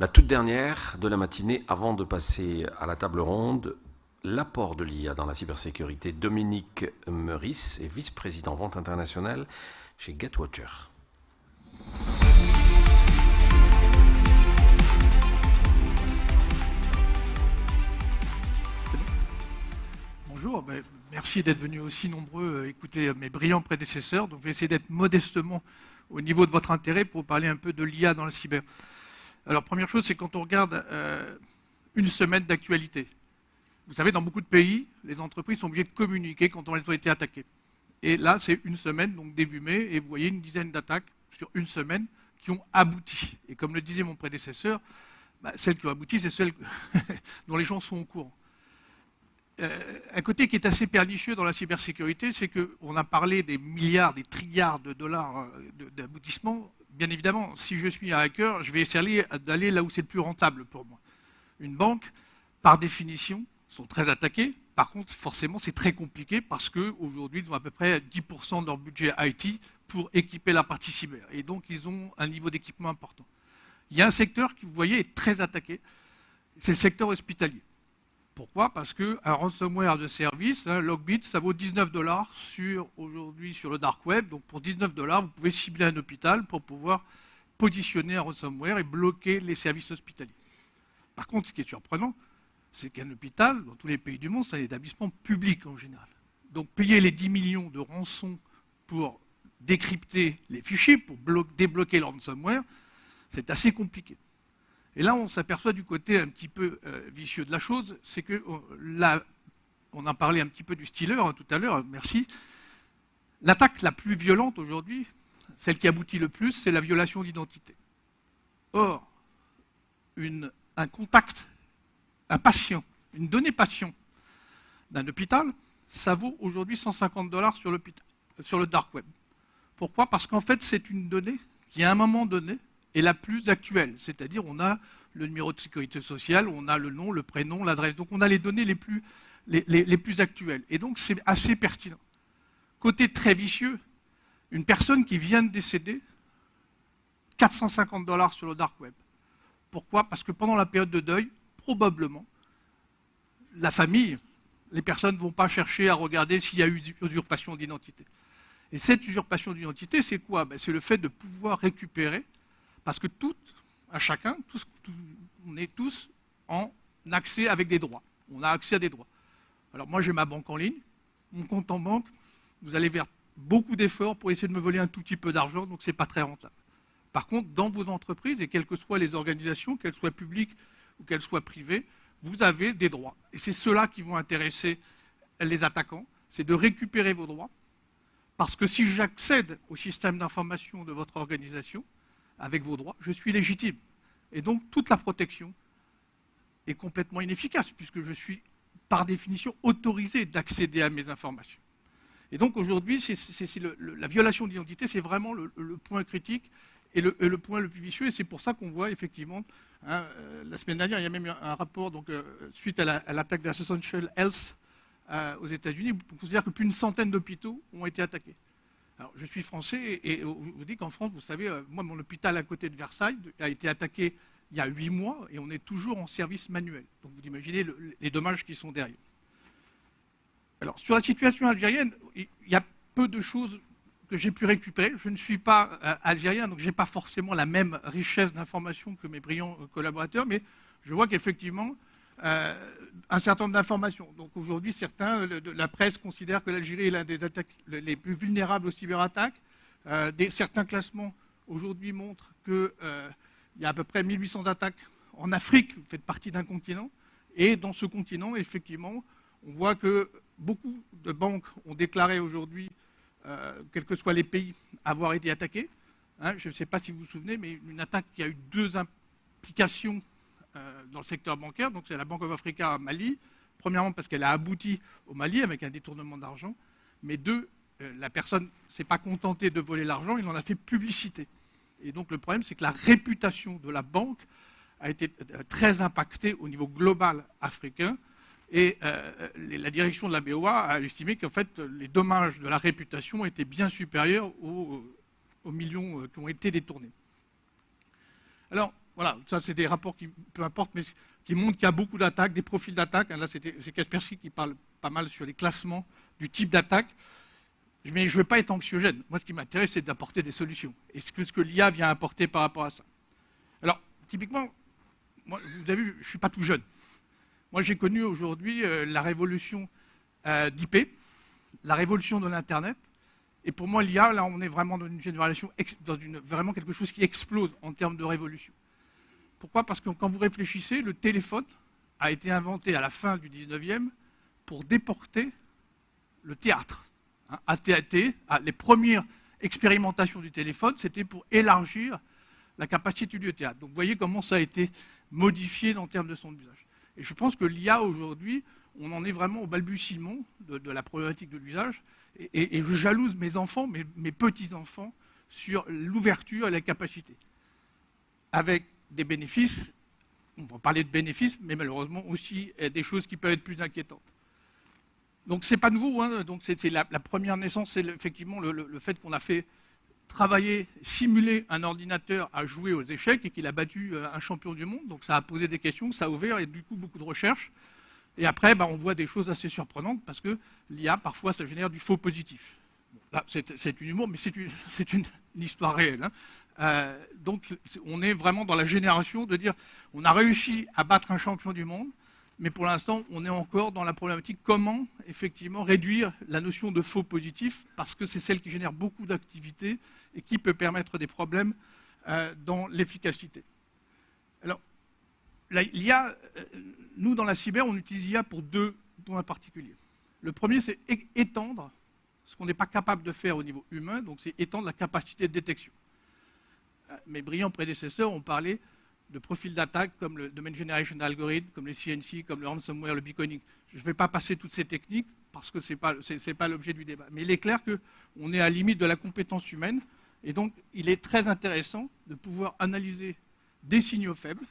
La toute dernière de la matinée, avant de passer à la table ronde, l'apport de l'IA dans la cybersécurité. Dominique Meurice est vice-président vente internationale chez GetWatcher. Bonjour, merci d'être venus aussi nombreux écouter mes brillants prédécesseurs. Donc, je vais essayer d'être modestement au niveau de votre intérêt pour parler un peu de l'IA dans le cyber. Alors, première chose, c'est quand on regarde une semaine d'actualité. Vous savez, dans beaucoup de pays, les entreprises sont obligées de communiquer quand elles ont été attaquées. Et là, c'est une semaine, donc début mai, et vous voyez une dizaine d'attaques sur une semaine qui ont abouti. Et comme le disait mon prédécesseur, celles qui ont abouti, c'est celles dont les gens sont au courant. Un côté qui est assez pernicieux dans la cybersécurité, c'est qu'on a parlé des milliards, des trilliards de dollars d'aboutissement. Bien évidemment, si je suis un hacker, je vais essayer d'aller là où c'est le plus rentable pour moi. Une banque, par définition, sont très attaquées. Par contre, forcément, c'est très compliqué parce qu'aujourd'hui, ils ont à peu près 10% de leur budget IT pour équiper la partie cyber. Et donc, ils ont un niveau d'équipement important. Il y a un secteur qui, vous voyez, est très attaqué. C'est le secteur hospitalier. Pourquoi? Parce qu'un ransomware de service, Logbit, ça vaut 19 $ aujourd'hui sur le dark web. Donc pour 19 $, vous pouvez cibler un hôpital pour pouvoir positionner un ransomware et bloquer les services hospitaliers. Par contre, ce qui est surprenant, c'est qu'un hôpital, dans tous les pays du monde, c'est un établissement public en général. Donc payer les 10 millions de rançons pour décrypter les fichiers, pour débloquer le ransomware, c'est assez compliqué. Et là, on s'aperçoit du côté un petit peu vicieux de la chose, c'est que là, on a parlé un petit peu du Stealer tout à l'heure, merci. L'attaque la plus violente aujourd'hui, celle qui aboutit le plus, c'est la violation d'identité. Or, un contact, un patient, une donnée patient d'un hôpital, ça vaut aujourd'hui 150 $ sur le dark web. Pourquoi? Parce qu'en fait, c'est une donnée qui, à un moment donné, est la plus actuelle. C'est-à-dire, on a le numéro de sécurité sociale, on a le nom, le prénom, l'adresse. Donc, on a les données les plus actuelles. Et donc, c'est assez pertinent. Côté très vicieux, une personne qui vient de décéder, 450 $ sur le dark web. Pourquoi? Parce que pendant la période de deuil, probablement, la famille, les personnes ne vont pas chercher à regarder s'il y a eu usurpation d'identité. Et cette usurpation d'identité, c'est quoi? C'est le fait de pouvoir récupérer. Parce que on est tous en accès avec des droits. On a accès à des droits. Alors moi, j'ai ma banque en ligne, mon compte en banque, vous allez vers beaucoup d'efforts pour essayer de me voler un tout petit peu d'argent, donc ce n'est pas très rentable. Par contre, dans vos entreprises, et quelles que soient les organisations, qu'elles soient publiques ou qu'elles soient privées, vous avez des droits. Et c'est ceux-là qui vont intéresser les attaquants, c'est de récupérer vos droits. Parce que si j'accède au système d'information de votre organisation, avec vos droits, je suis légitime. Et donc, toute la protection est complètement inefficace, puisque je suis, par définition, autorisé d'accéder à mes informations. Et donc, aujourd'hui, la violation d'identité, c'est vraiment le point critique et le point le plus vicieux. Et c'est pour ça qu'on voit, effectivement, la semaine dernière, il y a même eu un rapport, donc, suite à l'attaque d'Essential Health aux États-Unis, on considère que plus d'une centaine d'hôpitaux ont été attaqués. Alors, je suis français et je vous dis qu'en France, vous savez, moi, mon hôpital à côté de Versailles a été attaqué il y a 8 mois et on est toujours en service manuel. Donc, vous imaginez les dommages qui sont derrière. Alors, sur la situation algérienne, il y a peu de choses que j'ai pu récupérer. Je ne suis pas algérien, donc je n'ai pas forcément la même richesse d'informations que mes brillants collaborateurs, mais je vois qu'effectivement, un certain nombre d'informations. Donc aujourd'hui, la presse considère que l'Algérie est l'un des attaques les plus vulnérables aux cyberattaques. Certains classements aujourd'hui montrent qu'il y a à peu près 1800 attaques en Afrique, vous faites partie d'un continent. Et dans ce continent, effectivement, on voit que beaucoup de banques ont déclaré aujourd'hui, quels que soient les pays, avoir été attaqués. Je ne sais pas si vous vous souvenez, mais une attaque qui a eu 2 implications dans le secteur bancaire, donc c'est la Bank of Africa à Mali, premièrement parce qu'elle a abouti au Mali avec un détournement d'argent, mais 2, la personne ne s'est pas contentée de voler l'argent, il en a fait publicité. Et donc le problème, c'est que la réputation de la banque a été très impactée au niveau global africain, et la direction de la BOA a estimé qu'en fait, les dommages de la réputation étaient bien supérieurs aux millions qui ont été détournés. Alors, voilà, ça c'est des rapports qui, peu importe, mais qui montrent qu'il y a beaucoup d'attaques, des profils d'attaques. Là, c'est Kaspersky qui parle pas mal sur les classements du type d'attaque. Mais je ne veux pas être anxiogène. Moi, ce qui m'intéresse, c'est d'apporter des solutions. Et ce que l'IA vient apporter par rapport à ça. Alors, typiquement, moi, vous avez vu, je ne suis pas tout jeune. Moi, j'ai connu aujourd'hui la révolution d'IP, la révolution de l'Internet. Et pour moi, l'IA, là, on est vraiment dans une génération, vraiment quelque chose qui explose en termes de révolution. Pourquoi? Parce que quand vous réfléchissez, le téléphone a été inventé à la fin du 19e pour déporter le théâtre. AT&T, les premières expérimentations du téléphone, c'était pour élargir la capacité du théâtre. Donc vous voyez comment ça a été modifié en termes de son usage. Et je pense que l'IA aujourd'hui, on en est vraiment au balbutiement de la problématique de l'usage. Et je jalouse mes enfants, mes petits-enfants, sur l'ouverture et la capacité. Avec des bénéfices, on va parler de bénéfices, mais malheureusement aussi des choses qui peuvent être plus inquiétantes. Donc c'est pas nouveau, hein. Donc c'est la première naissance, c'est effectivement le fait qu'on a fait travailler, simuler un ordinateur à jouer aux échecs et qu'il a battu un champion du monde. Donc ça a posé des questions, ça a ouvert et du coup beaucoup de recherches. Et après, on voit des choses assez surprenantes parce que l'IA, parfois, ça génère du faux positif. Bon, là, c'est une humour, mais c'est une histoire réelle. Hein. Donc on est vraiment dans la génération de dire on a réussi à battre un champion du monde, mais pour l'instant, on est encore dans la problématique comment, effectivement, réduire la notion de faux positif, parce que c'est celle qui génère beaucoup d'activités et qui peut permettre des problèmes dans l'efficacité. Alors, l'IA, nous, dans la cyber, on utilise l'IA pour deux points particuliers. Le premier, c'est étendre ce qu'on n'est pas capable de faire au niveau humain, donc c'est étendre la capacité de détection. Mes brillants prédécesseurs ont parlé de profils d'attaque comme le Domain Generation Algorithm, comme les CNC, comme le ransomware, le beaconing. Je ne vais pas passer toutes ces techniques parce que ce n'est pas l'objet du débat. Mais il est clair qu'on est à la limite de la compétence humaine et donc il est très intéressant de pouvoir analyser des signaux faibles.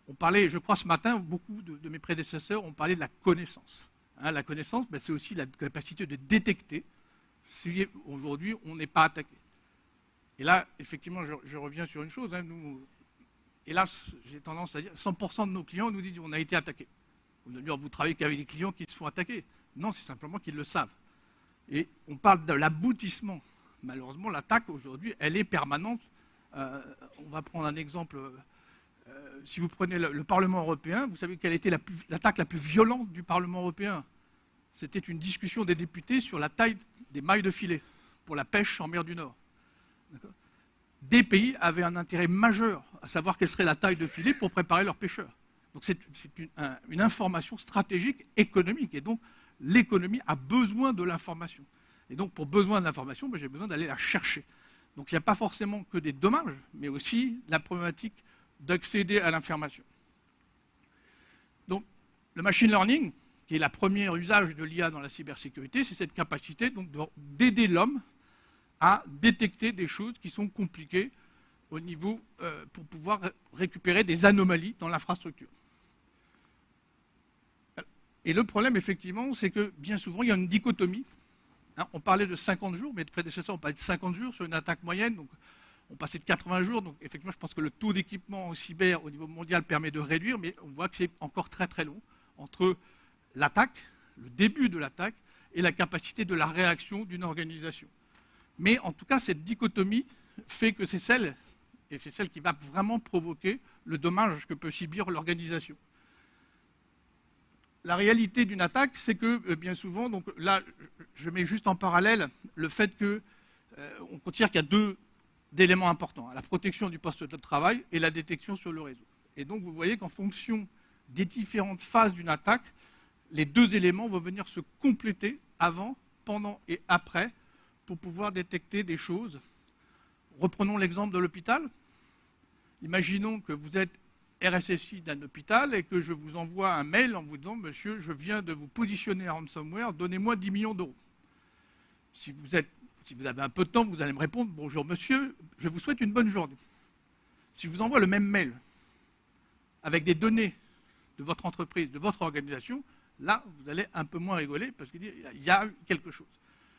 On parlait, je crois ce matin, beaucoup de mes prédécesseurs ont parlé de la connaissance. Hein, la connaissance, c'est aussi la capacité de détecter si aujourd'hui on n'est pas attaqué. Et là, effectivement, je reviens sur une chose. Hein, nous, hélas, j'ai tendance à dire 100% de nos clients nous disent on a été attaqué. Vous travaillez qu'avec des clients qui se font attaquer. Non, c'est simplement qu'ils le savent. Et on parle de l'aboutissement. Malheureusement, l'attaque aujourd'hui, elle est permanente. On va prendre un exemple. Si vous prenez le Parlement européen, vous savez quelle était l'attaque la plus violente du Parlement européen? C'était une discussion des députés sur la taille des mailles de filet pour la pêche en mer du Nord. Des pays avaient un intérêt majeur à savoir quelle serait la taille de filet pour préparer leurs pêcheurs. Donc c'est une information stratégique économique. Et donc l'économie a besoin de l'information. Et donc pour besoin de l'information, j'ai besoin d'aller la chercher. Donc il n'y a pas forcément que des dommages, mais aussi la problématique d'accéder à l'information. Donc le machine learning, qui est le premier usage de l'IA dans la cybersécurité, c'est cette capacité d'aider l'homme à détecter des choses qui sont compliquées au niveau pour pouvoir récupérer des anomalies dans l'infrastructure. Et le problème, effectivement, c'est que bien souvent, il y a une dichotomie. Hein, on parlait de 50 jours, mais de prédécesseurs, on parlait de 50 jours sur une attaque moyenne. Donc, on passait de 80 jours. Donc, effectivement, je pense que le taux d'équipement en cyber au niveau mondial permet de réduire, mais on voit que c'est encore très, très long entre l'attaque, le début de l'attaque, et la capacité de la réaction d'une organisation. Mais en tout cas, cette dichotomie fait que c'est celle qui va vraiment provoquer le dommage que peut subir l'organisation. La réalité d'une attaque, c'est que bien souvent, donc là, je mets juste en parallèle le fait qu'on considère qu'il y a deux éléments importants, la protection du poste de travail et la détection sur le réseau. Et donc, vous voyez qu'en fonction des différentes phases d'une attaque, les deux éléments vont venir se compléter avant, pendant et après pour pouvoir détecter des choses. Reprenons l'exemple de l'hôpital. Imaginons que vous êtes RSSI d'un hôpital et que je vous envoie un mail en vous disant « Monsieur, je viens de vous positionner en ransomware, donnez-moi 10 millions d'euros. » Si vous avez un peu de temps, vous allez me répondre « Bonjour monsieur, je vous souhaite une bonne journée. » Si je vous envoie le même mail avec des données de votre entreprise, de votre organisation, là, vous allez un peu moins rigoler parce qu'il y a quelque chose.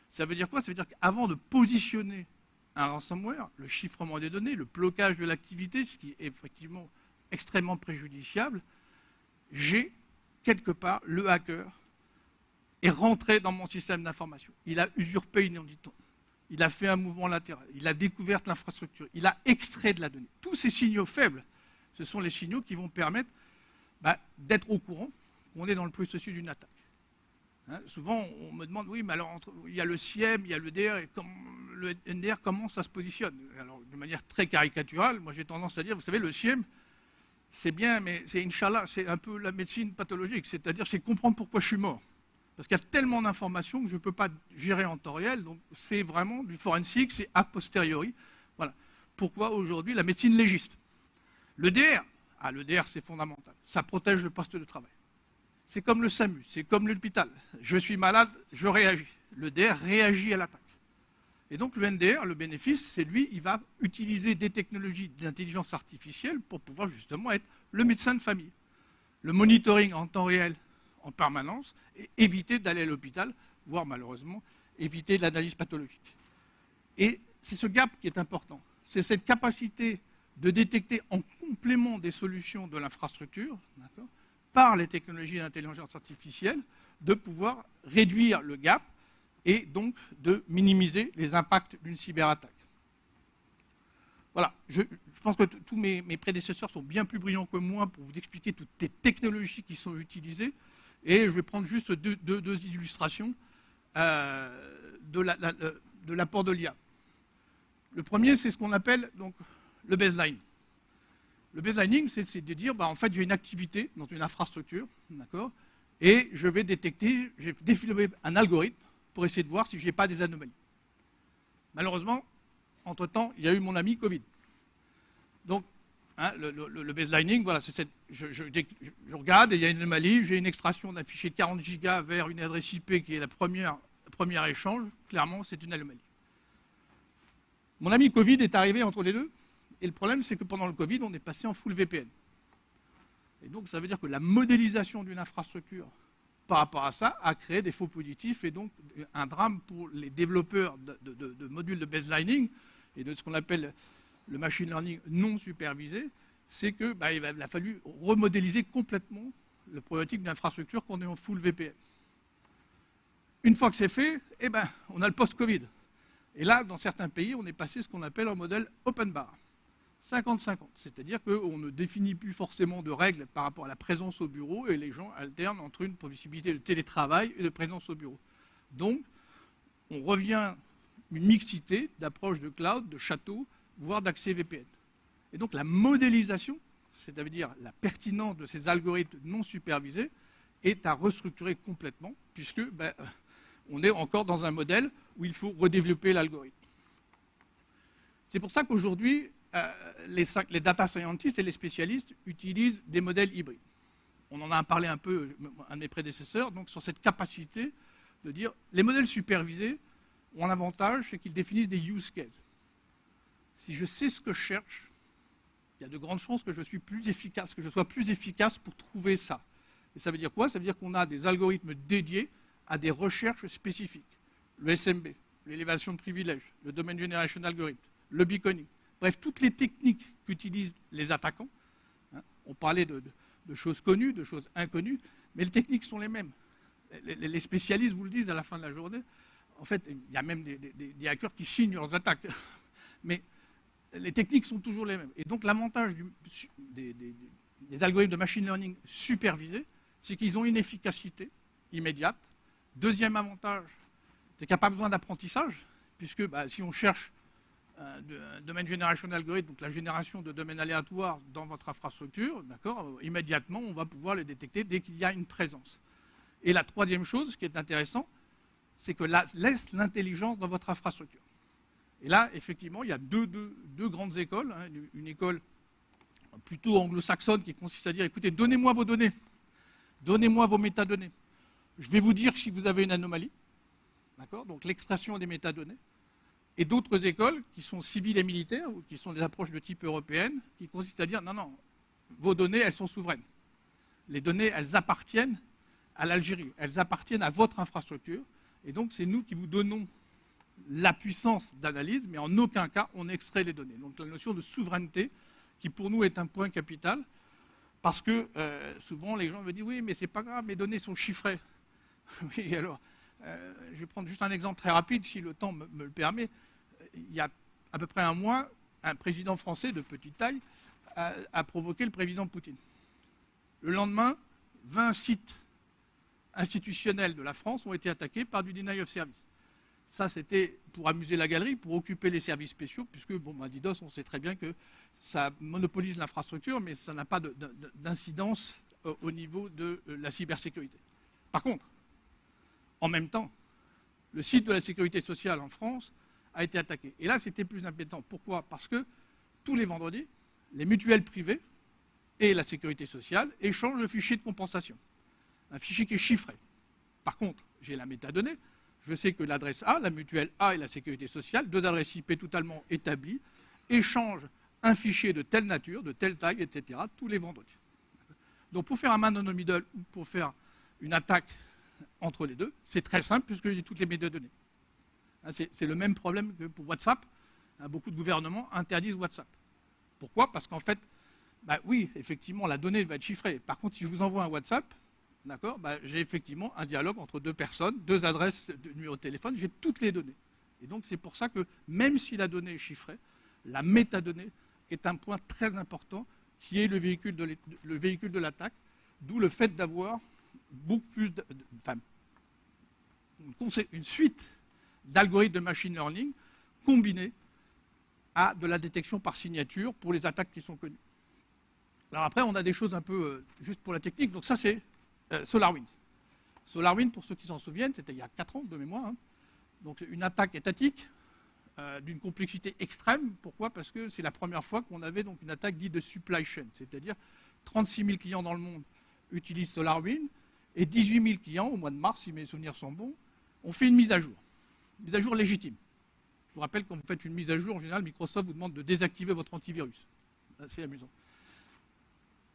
Ça veut dire quoi? Ça veut dire qu'avant de positionner un ransomware, le chiffrement des données, le blocage de l'activité, ce qui est effectivement extrêmement préjudiciable, j'ai quelque part le hacker est rentré dans mon système d'information. Il a usurpé une identité. Il a fait un mouvement latéral. Il a découvert l'infrastructure. Il a extrait de la donnée. Tous ces signaux faibles, ce sont les signaux qui vont permettre d'être au courant qu'on est dans le processus d'une attaque. Hein, souvent, on me demande, oui, mais alors, il y a le SIEM, il y a le DR, et le NDR, comment ça se positionne? Alors, de manière très caricaturale, moi j'ai tendance à dire, vous savez, le SIEM, c'est bien, mais c'est Inch'Allah, c'est un peu la médecine pathologique, c'est-à-dire c'est comprendre pourquoi je suis mort. Parce qu'il y a tellement d'informations que je ne peux pas gérer en temps réel, donc c'est vraiment du forensique, c'est a posteriori. Voilà. Pourquoi aujourd'hui la médecine légiste? Le DR, le DR c'est fondamental, ça protège le poste de travail. C'est comme le SAMU, c'est comme l'hôpital. Je suis malade, je réagis. Le DR réagit à l'attaque. Et donc le NDR, le bénéfice, c'est lui, il va utiliser des technologies d'intelligence artificielle pour pouvoir justement être le médecin de famille. Le monitoring en temps réel, en permanence, et éviter d'aller à l'hôpital, voire malheureusement, éviter l'analyse pathologique. Et c'est ce gap qui est important. C'est cette capacité de détecter en complément des solutions de l'infrastructure, d'accord, par les technologies d'intelligence artificielle, de pouvoir réduire le gap et donc de minimiser les impacts d'une cyberattaque. Voilà, je pense que tous mes prédécesseurs sont bien plus brillants que moi pour vous expliquer toutes les technologies qui sont utilisées, et je vais prendre juste deux illustrations de l'apport de l'IA. Le premier, c'est ce qu'on appelle donc, le baseline. Le baselining, c'est de dire, en fait, j'ai une activité dans une infrastructure, d'accord, et je vais détecter, j'ai développé un algorithme pour essayer de voir si je n'ai pas des anomalies. Malheureusement, entre-temps, il y a eu mon ami Covid. Donc, le baselining, voilà, c'est je regarde et il y a une anomalie, j'ai une extraction d'un fichier de 40 gigas vers une adresse IP qui est le premier échange, clairement, c'est une anomalie. Mon ami Covid est arrivé entre les deux. Et le problème, c'est que pendant le Covid, on est passé en full VPN. Et donc, ça veut dire que la modélisation d'une infrastructure par rapport à ça a créé des faux positifs et donc un drame pour les développeurs de modules de baselining et de ce qu'on appelle le machine learning non supervisé, c'est qu'il a fallu remodéliser complètement le problématique d'une infrastructure qu'on est en full VPN. Une fois que c'est fait, on a le post-Covid. Et là, dans certains pays, on est passé ce qu'on appelle un modèle open bar. 50-50, c'est-à-dire qu'on ne définit plus forcément de règles par rapport à la présence au bureau et les gens alternent entre une possibilité de télétravail et de présence au bureau. Donc, on revient à une mixité d'approches de cloud, de château, voire d'accès VPN. Et donc la modélisation, c'est-à-dire la pertinence de ces algorithmes non supervisés, est à restructurer complètement, puisque on est encore dans un modèle où il faut redévelopper l'algorithme. C'est pour ça qu'aujourd'hui, les data scientists et les spécialistes utilisent des modèles hybrides. On en a parlé un peu, un de mes prédécesseurs, donc sur cette capacité de dire les modèles supervisés ont un avantage, c'est qu'ils définissent des use cases. Si je sais ce que je cherche, il y a de grandes chances que je sois plus efficace pour trouver ça. Et ça veut dire quoi? Ça veut dire qu'on a des algorithmes dédiés à des recherches spécifiques. Le SMB, l'élévation de privilèges, le Domain Generation Algorithm, le beaconing. Bref, toutes les techniques qu'utilisent les attaquants. On parlait de choses connues, de choses inconnues, mais les techniques sont les mêmes. Les spécialistes vous le disent à la fin de la journée. En fait, il y a même des hackers qui signent leurs attaques. Mais les techniques sont toujours les mêmes. Et donc l'avantage des algorithmes de machine learning supervisés, c'est qu'ils ont une efficacité immédiate. Deuxième avantage, c'est qu'il n'y a pas besoin d'apprentissage, puisque si on cherche un domaine generation algorithme, donc la génération de domaines aléatoires dans votre infrastructure, immédiatement, on va pouvoir les détecter dès qu'il y a une présence. Et la troisième chose, ce qui est intéressant, c'est que laisse l'intelligence dans votre infrastructure. Et là, effectivement, il y a deux grandes écoles. Une école plutôt anglo-saxonne qui consiste à dire, écoutez, donnez-moi vos données, donnez-moi vos métadonnées. Je vais vous dire si vous avez une anomalie. Donc l'extraction des métadonnées. Et d'autres écoles qui sont civiles et militaires, ou qui sont des approches de type européenne, qui consistent à dire, non, vos données, elles sont souveraines. Les données, elles appartiennent à l'Algérie, elles appartiennent à votre infrastructure, et donc c'est nous qui vous donnons la puissance d'analyse, mais en aucun cas on extrait les données. Donc la notion de souveraineté, qui pour nous est un point capital, parce que souvent les gens me disent oui, mais c'est pas grave, mes données sont chiffrées. Oui, alors, je vais prendre juste un exemple très rapide, si le temps me le permet. Il y a à peu près un mois, un président français de petite taille a provoqué le président Poutine. Le lendemain, 20 sites institutionnels de la France ont été attaqués par du denial of service. Ça, c'était pour amuser la galerie, pour occuper les services spéciaux, puisque, bon, DDoS, on sait très bien que ça monopolise l'infrastructure, mais ça n'a pas d'incidence au niveau de la cybersécurité. Par contre, en même temps, le site de la sécurité sociale en France a été attaqué. Et là, c'était plus inquiétant. Pourquoi? Parce que tous les vendredis, les mutuelles privées et la sécurité sociale échangent le fichier de compensation. Un fichier qui est chiffré. Par contre, j'ai la métadonnée. Je sais que l'adresse A, la mutuelle A et la sécurité sociale, deux adresses IP totalement établies, échangent un fichier de telle nature, de telle taille, etc., tous les vendredis. Donc pour faire un man in the middle ou pour faire une attaque entre les deux, c'est très simple puisque j'ai toutes les métadonnées. C'est le même problème que pour WhatsApp. Beaucoup de gouvernements interdisent WhatsApp. Pourquoi? Parce qu'en fait, oui, effectivement, la donnée va être chiffrée. Par contre, si je vous envoie un WhatsApp, d'accord, j'ai effectivement un dialogue entre deux personnes, deux adresses de numéro de téléphone, j'ai toutes les données. Et donc c'est pour ça que même si la donnée est chiffrée, la métadonnée est un point très important qui est le véhicule de l'attaque, d'où le fait d'avoir beaucoup plus une suite d'algorithmes de machine learning combinés à de la détection par signature pour les attaques qui sont connues. Alors après, on a des choses un peu juste pour la technique. Donc ça, c'est SolarWinds. SolarWinds, pour ceux qui s'en souviennent, c'était il y a 4 ans de mémoire. Donc une attaque étatique d'une complexité extrême. Pourquoi? Parce que c'est la première fois qu'on avait donc une attaque dite de supply chain, c'est-à-dire 36 000 clients dans le monde utilisent SolarWinds et 18 000 clients, au mois de mars, si mes souvenirs sont bons, ont fait une mise à jour légitime. Je vous rappelle que quand vous faites une mise à jour, en général, Microsoft vous demande de désactiver votre antivirus. C'est amusant.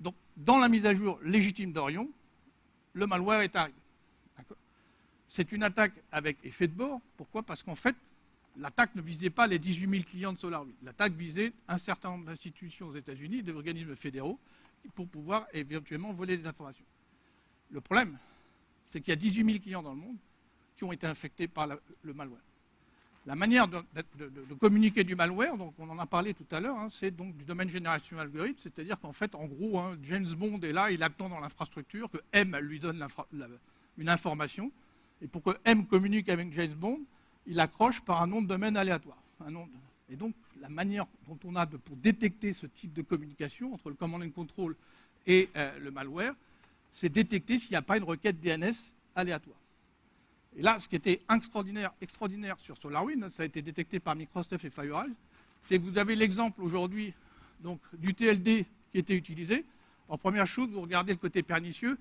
Donc, dans la mise à jour légitime d'Orion, le malware est arrivé. C'est une attaque avec effet de bord. Pourquoi? Parce qu'en fait, l'attaque ne visait pas les 18 000 clients de SolarWinds. L'attaque visait un certain nombre d'institutions aux États-Unis, des organismes fédéraux, pour pouvoir éventuellement voler des informations. Le problème, c'est qu'il y a 18 000 clients dans le monde qui ont été infectés par le malware. La manière de communiquer du malware, donc on en a parlé tout à l'heure, c'est donc du domaine génération algorithme, c'est-à-dire qu'en fait, en gros, James Bond est là, il attend dans l'infrastructure que M lui donne une information, et pour que M communique avec James Bond, il accroche par un nom de domaine aléatoire. Et donc, la manière dont on a pour détecter ce type de communication entre le command and control et le malware, c'est détecter s'il n'y a pas une requête DNS aléatoire. Et là, ce qui était extraordinaire sur SolarWinds, ça a été détecté par Microsoft et FireEye, c'est que vous avez l'exemple aujourd'hui du TLD qui était utilisé. En première chose, vous regardez le côté pernicieux,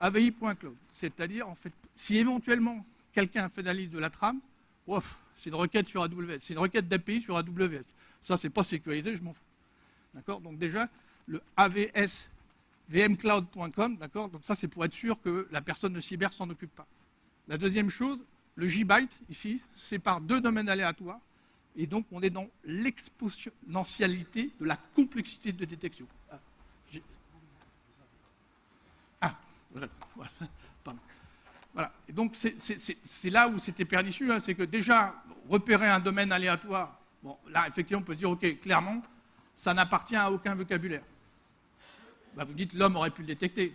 AVI.cloud. C'est-à-dire, en fait, si éventuellement quelqu'un fait l'analyse de la trame, c'est une requête sur AWS, c'est une requête d'API sur AWS. Ça, c'est pas sécurisé, je m'en fous. D'accord? Donc déjà, le AVS vmcloud.com, d'accord? Donc ça, c'est pour être sûr que la personne de cyber s'en occupe pas. La deuxième chose, le JByte, ici, sépare deux domaines aléatoires, et donc on est dans l'exponentialité de la complexité de détection. Pardon. Voilà. Et donc c'est là où c'était pernicieux, c'est que déjà, repérer un domaine aléatoire, bon, là, effectivement, on peut se dire, ok, clairement, ça n'appartient à aucun vocabulaire. Vous dites, l'homme aurait pu le détecter.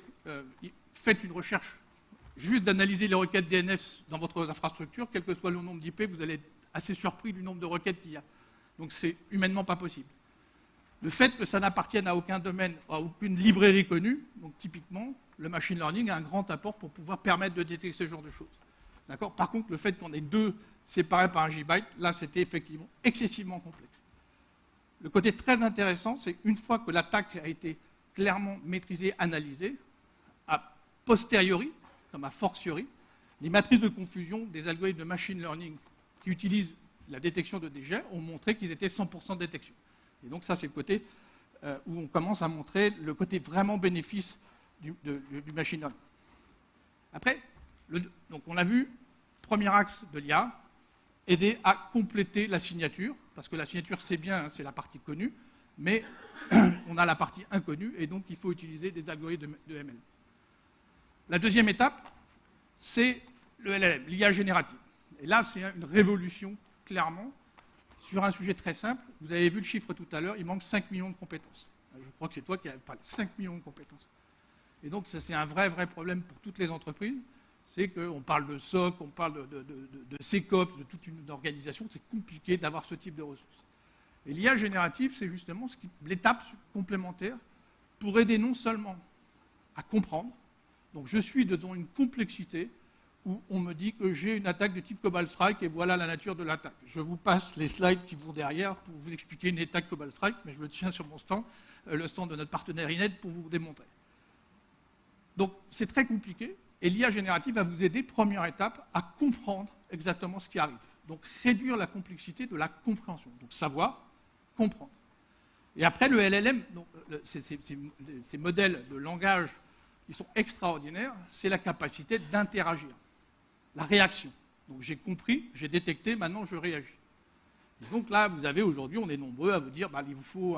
Faites une recherche juste d'analyser les requêtes DNS dans votre infrastructure, quel que soit le nombre d'IP, vous allez être assez surpris du nombre de requêtes qu'il y a. Donc c'est humainement pas possible. Le fait que ça n'appartienne à aucun domaine, à aucune librairie connue, donc typiquement, le machine learning a un grand apport pour pouvoir permettre de détecter ce genre de choses. D'accord? Par contre, le fait qu'on ait deux séparés par un JByte, là, c'était effectivement excessivement complexe. Le côté très intéressant, c'est qu'une fois que l'attaque a été clairement maîtrisée, analysée, a posteriori, comme a fortiori, les matrices de confusion des algorithmes de machine learning qui utilisent la détection de déchets ont montré qu'ils étaient 100% de détection. Et donc ça, c'est le côté où on commence à montrer le côté vraiment bénéfice du machine learning. Après, donc on a vu, premier axe de l'IA, aider à compléter la signature, parce que la signature, c'est bien, hein, c'est la partie connue, mais on a la partie inconnue, et donc il faut utiliser des algorithmes de ML. La deuxième étape, c'est le LLM, l'IA générative. Et là, c'est une révolution, clairement, sur un sujet très simple. Vous avez vu le chiffre tout à l'heure, il manque 5 millions de compétences. Je crois que c'est toi qui as parlé, 5 millions de compétences. Et donc, ça, c'est un vrai problème pour toutes les entreprises. C'est qu'on parle de SOC, on parle de SecOps, de toute une organisation. C'est compliqué d'avoir ce type de ressources. Et l'IA générative, c'est justement l'étape complémentaire pour aider non seulement à comprendre, donc je suis devant une complexité où on me dit que j'ai une attaque de type Cobalt Strike et voilà la nature de l'attaque. Je vous passe les slides qui vont derrière pour vous expliquer une attaque Cobalt Strike, mais je me tiens sur mon stand, le stand de notre partenaire INED, pour vous démontrer. Donc c'est très compliqué, et l'IA générative va vous aider, première étape, à comprendre exactement ce qui arrive. Donc réduire la complexité de la compréhension. Donc savoir, comprendre. Et après, le LLM, donc, ces modèles de langage qui sont extraordinaires, c'est la capacité d'interagir, la réaction. Donc j'ai compris, j'ai détecté, maintenant je réagis. Et donc là, vous avez aujourd'hui, on est nombreux à vous dire, il vous faut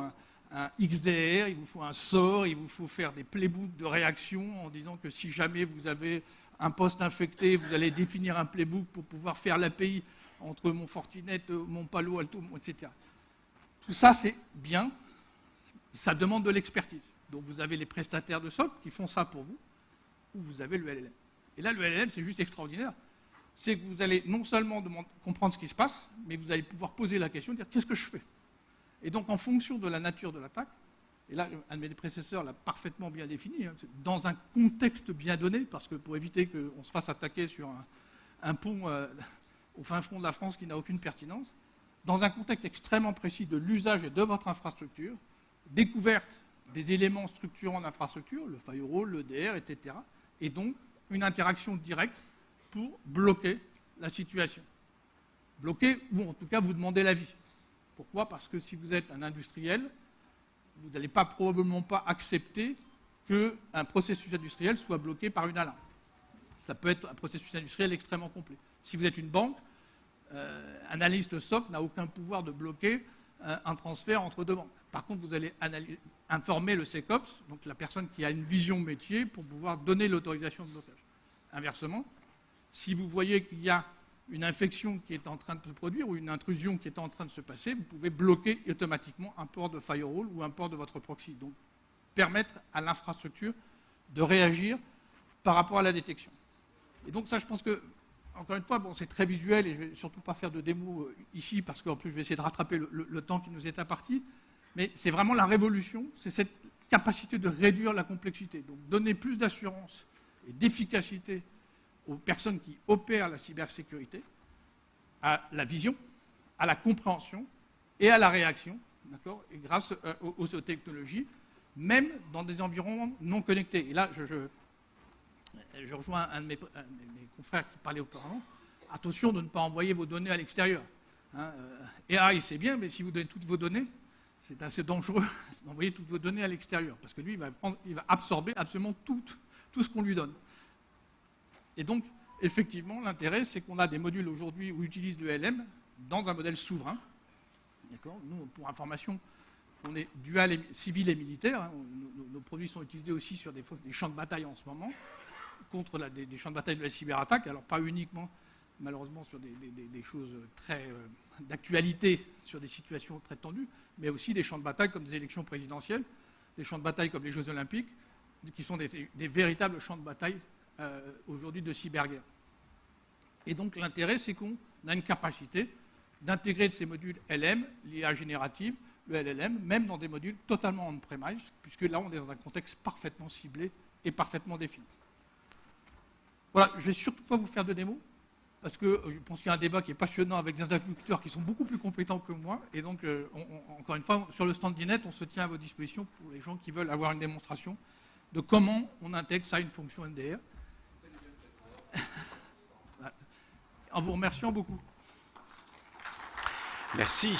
un XDR, il vous faut un SOR, il vous faut faire des playbooks de réaction en disant que si jamais vous avez un poste infecté, vous allez définir un playbook pour pouvoir faire l'API entre mon Fortinet, mon Palo Alto, etc. Tout ça, c'est bien, ça demande de l'expertise. Donc vous avez les prestataires de SOC qui font ça pour vous, ou vous avez le LLM. Et là, le LLM, c'est juste extraordinaire. C'est que vous allez non seulement comprendre ce qui se passe, mais vous allez pouvoir poser la question, dire qu'est-ce que je fais? Et donc, en fonction de la nature de l'attaque, et là, un de mes prédécesseurs l'a parfaitement bien défini, hein, dans un contexte bien donné, parce que pour éviter qu'on se fasse attaquer sur un pont au fin fond de la France qui n'a aucune pertinence, dans un contexte extrêmement précis de l'usage de votre infrastructure, découverte des éléments structurants d'infrastructure, le firewall, l'EDR, etc., et donc une interaction directe pour bloquer la situation. Bloquer, ou en tout cas vous demander l'avis. Pourquoi? Parce que si vous êtes un industriel, vous n'allez probablement pas accepter qu'un processus industriel soit bloqué par une alarme. Ça peut être un processus industriel extrêmement complet. Si vous êtes une banque, un analyste SOC n'a aucun pouvoir de bloquer un transfert entre deux banques. Par contre, vous allez informer le SecOps, donc la personne qui a une vision métier, pour pouvoir donner l'autorisation de blocage. Inversement, si vous voyez qu'il y a une infection qui est en train de se produire ou une intrusion qui est en train de se passer, vous pouvez bloquer automatiquement un port de firewall ou un port de votre proxy. Donc, permettre à l'infrastructure de réagir par rapport à la détection. Et donc ça, je pense que, encore une fois, bon, c'est très visuel et je ne vais surtout pas faire de démo ici parce qu'en plus, je vais essayer de rattraper le temps qui nous est imparti. Mais c'est vraiment la révolution, c'est cette capacité de réduire la complexité. Donc, donner plus d'assurance et d'efficacité aux personnes qui opèrent la cybersécurité, à la vision, à la compréhension et à la réaction, d'accord, et grâce aux technologies, même dans des environnements non connectés. Et là, je rejoins un de mes confrères qui parlait auparavant. Attention de ne pas envoyer vos données à l'extérieur. Hein, AI, c'est bien, mais si vous donnez toutes vos données, c'est assez dangereux d'envoyer toutes vos données à l'extérieur, parce que lui, il va absorber absolument tout ce qu'on lui donne. Et donc, effectivement, l'intérêt, c'est qu'on a des modules aujourd'hui où on utilise le LM dans un modèle souverain. Nous, pour information, on est dual civil et militaire. Hein. Nos produits sont utilisés aussi sur des champs de bataille en ce moment, contre des champs de bataille de la cyberattaque. Alors, pas uniquement, malheureusement, sur des choses très d'actualité, sur des situations très tendues, mais aussi des champs de bataille comme des élections présidentielles, des champs de bataille comme les Jeux Olympiques, qui sont des véritables champs de bataille aujourd'hui de cyberguerre. Et donc l'intérêt, c'est qu'on a une capacité d'intégrer de ces modules LM, l'IA générative, le LLM, même dans des modules totalement on-premise, puisque là, on est dans un contexte parfaitement ciblé et parfaitement défini. Voilà, je ne vais surtout pas vous faire de démo, parce que je pense qu'il y a un débat qui est passionnant avec des interlocuteurs qui sont beaucoup plus compétents que moi, et donc, encore une fois, sur le stand d'INET, on se tient à vos dispositions pour les gens qui veulent avoir une démonstration de comment on intègre ça à une fonction NDR. En vous remerciant beaucoup. Merci.